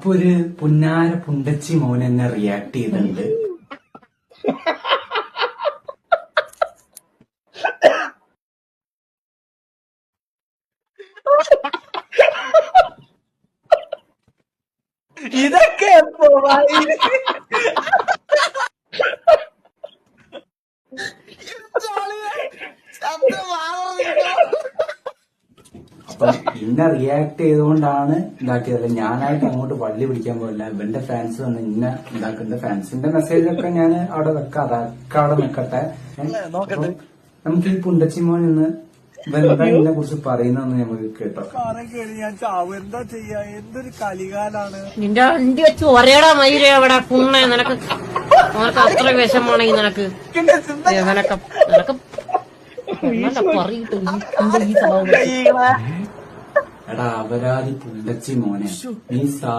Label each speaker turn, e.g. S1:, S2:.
S1: അപ്പൊ ഒരു പുന്നാര പുണ്ടച്ചി മോൻ എന്നെ റിയാക്ട് ചെയ്തിട്ടുണ്ട്.
S2: ഇതൊക്കെ എപ്പോ
S1: അപ്പൊ ഇന്നെ റിയാക്ട് ചെയ്തുകൊണ്ടാണ് ഇതാക്കിയത്. ഞാനായിട്ട് അങ്ങോട്ട് വള്ളി പിടിക്കാൻ പോയില്ല. ഇവന്റെ ഫാൻസ് വന്ന് ഇന്ന ഇതാക്കുന്ന ഫാൻസിന്റെ മെസ്സേജൊക്കെ ഞാൻ അവിടെ വെക്കാം. അതൊക്കെ അവിടെ നിൽക്കട്ടെ. നമുക്ക് ഈ പുണ്ടച്ചിമോൻ ഇന്ന് ഇവനെ കുറിച്ച് പറയുന്നതെന്ന് നമുക്ക് കേട്ടോ.
S2: ഞാൻ ചാവും. എന്താ ചെയ്യാ? എന്തൊരു കലികാലാണ്.
S3: നിന്റെ വണ്ടി വെച്ച് ഒരേടാ മയിലേ അവിടെ കുണ്ണ. നിനക്ക് അത്ര വിഷമാണെങ്കിൽ നിനക്ക് പറയിട്ട്
S1: എടാ അപരാധി പുണ്ടച്ചി മോനെ, നീ